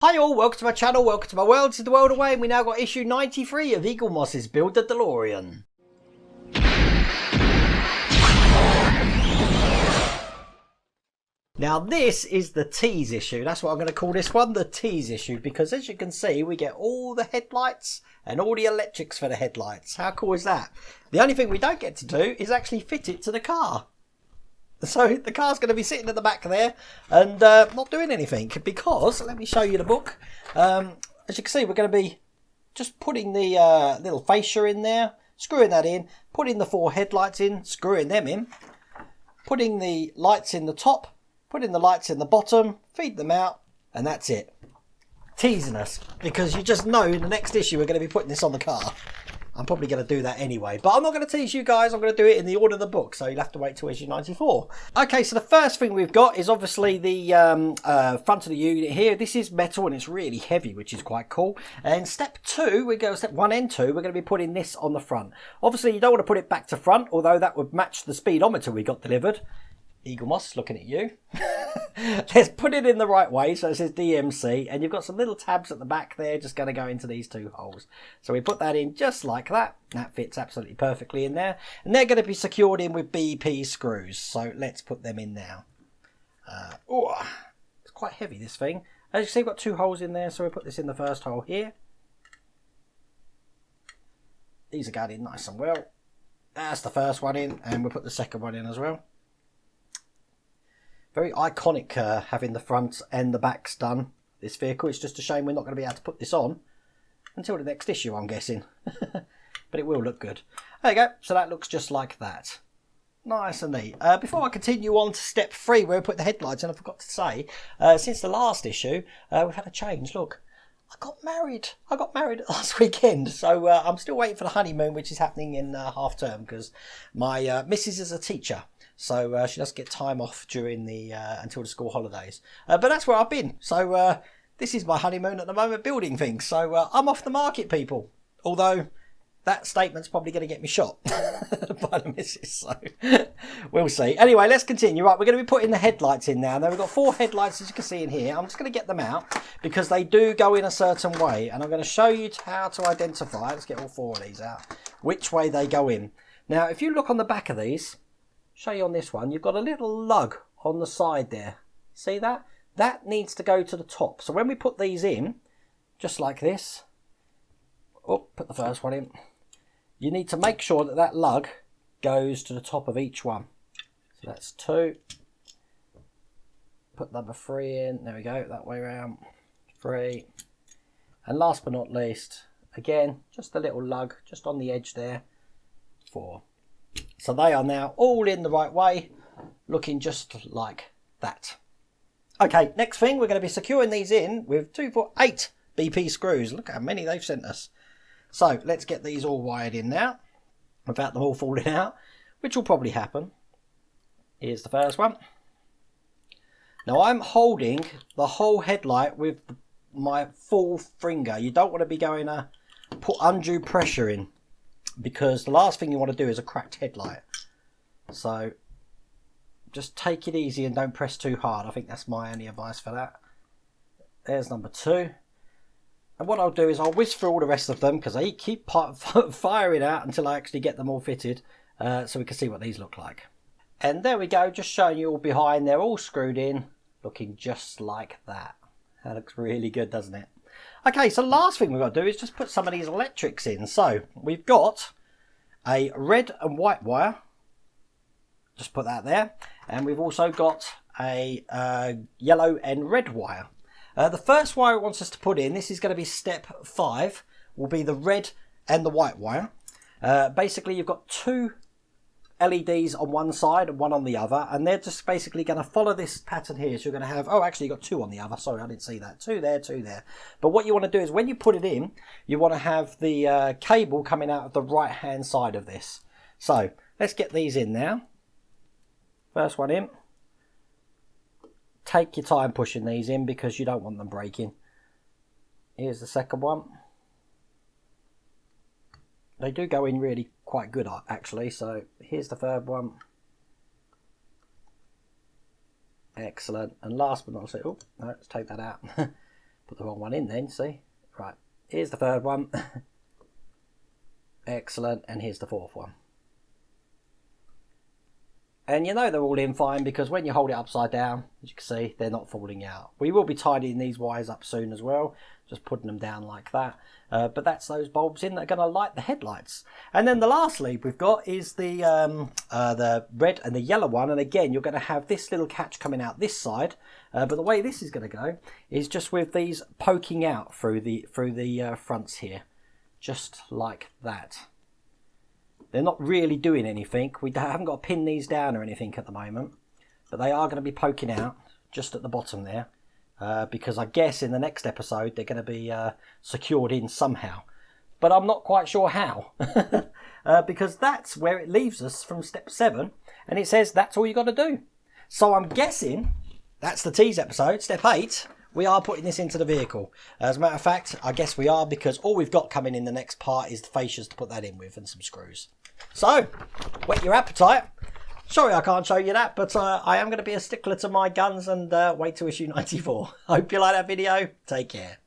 Hi all, welcome to my channel, welcome to my world, this is the world away, and we now got issue 93 of Eagle Moss's Build the Delorean. Now this is the tease issue, that's what I'm going to call this one, the tease issue, because as you can see we get all the headlights and all the electrics for the headlights. How cool is that? The only thing we don't get to do is actually fit it to the car. So the car's going to be sitting at the back there and not doing anything because, let me show you the book. As you can see, we're going to be just putting the little fascia in there, screwing that in, putting the 4 headlights in, screwing them in, putting the lights in the top, putting the lights in the bottom, feed them out, and that's it. Teasing us, because you just know in the next issue we're going to be putting this on the car. I'm probably going to do that anyway, but I'm not going to tease you guys. I'm going to do it in the order of the book, so you'll have to wait till issue 94. Okay, so the first thing we've got is obviously the front of the unit here. This is metal and it's really heavy, which is quite cool. And step 1 and 2, we're going to be putting this on the front. Obviously, you don't want to put it back to front, although that would match the speedometer we got delivered. Eagle Moss looking at you. Let's put it in the right way, so it says DMC, and you've got some little tabs at the back there just going to go into these 2 holes. So we put that in just like that. That fits absolutely perfectly in there, and they're going to be secured in with BP screws, so let's put them in now. It's quite heavy, this thing. As you can see, we've got 2 holes in there, so we put this in the first hole here. These are going in nice and well. That's the first one in, and we'll put the second one in as well. Very iconic having the front and the backs done, this vehicle. It's just a shame we're not going to be able to put this on until the next issue, I'm guessing. But it will look good. There you go. So that looks just like that. Nice and neat. Before I continue on to step 3, where we put the headlights in, I forgot to say, since the last issue, we've had a change. Look, I got married. I got married last weekend. So I'm still waiting for the honeymoon, which is happening in half term, because my missus is a teacher. So she doesn't get time off during the until the school holidays. But that's where I've been. So this is my honeymoon at the moment, building things. So I'm off the market, people. Although that statement's probably going to get me shot by the missus. So we'll see. Anyway, let's continue. Right, we're going to be putting the headlights in now. Now we've got 4 headlights, as you can see in here. I'm just going to get them out because they do go in a certain way. And I'm going to show you how to identify, let's get all 4 of these out, which way they go in. Now, if you look on the back of these, show you on this one, you've got a little lug on the side there. See that? That needs to go to the top. So when we put these in, just like this, put the first one in, you need to make sure that that lug goes to the top of each one. So that's 2. Put number 3 in, there we go, that way around, 3. And last but not least, again, just a little lug just on the edge there, 4. So they are now all in the right way, looking just like that. Okay, next thing, we're going to be securing these in with 2, 4, 8 BP screws. Look how many they've sent us. So let's get these all wired in now, without them all falling out, which will probably happen. Here's the first one. Now I'm holding the whole headlight with my full finger. You don't want to be going to put undue pressure in, because the last thing you want to do is a cracked headlight. So just take it easy and don't press too hard. I think that's my only advice for that. There's number 2. And what I'll do is I'll whisk through all the rest of them, because I keep firing out until I actually get them all fitted, so we can see what these look like. And there we go, just showing you all behind. They're all screwed in, looking just like that. That looks really good, doesn't it? Okay, so the last thing we've got to do is just put some of these electrics in. So we've got a red and white wire. Just put that there. And we've also got a yellow and red wire. The first wire it wants us to put in, this is going to be step 5, will be the red and the white wire. Basically, you've got 2 LEDs on one side and 1 on the other, and they're just basically going to follow this pattern here. So you're going to have, actually you've got 2 on the other, sorry I didn't see that, 2 there, 2 there. But what you want to do is when you put it in, you want to have the cable coming out of the right hand side of this. So let's get these in now. First one in. Take your time pushing these in because you don't want them breaking. Here's the second one. They do go in really quite good actually. So here's the third one. Excellent. And last but not least, no, let's take that out. Put the wrong one in then, see? Right, here's the third one. Excellent, and here's the fourth one. And you know they're all in fine because when you hold it upside down, as you can see, they're not falling out. We will be tidying these wires up soon as well, just putting them down like that. But that's those bulbs in that are going to light the headlights. And then the last lead we've got is the red and the yellow one. And again, you're going to have this little catch coming out this side. But the way this is going to go is just with these poking out through the fronts here, just like that. They're not really doing anything. We haven't got to pin these down or anything at the moment. But they are going to be poking out just at the bottom there. Because I guess in the next episode they're going to be secured in somehow. But I'm not quite sure how. Because that's where it leaves us from step 7. And it says that's all you got to do. So I'm guessing that's the tease episode. Step 8. We are putting this into the vehicle. As a matter of fact, I guess we are, because all we've got coming in the next part is the fascias to put that in with and some screws. So, whet your appetite. Sorry I can't show you that, but I am going to be a stickler to my guns and wait till issue 94. Hope you like that video. Take care.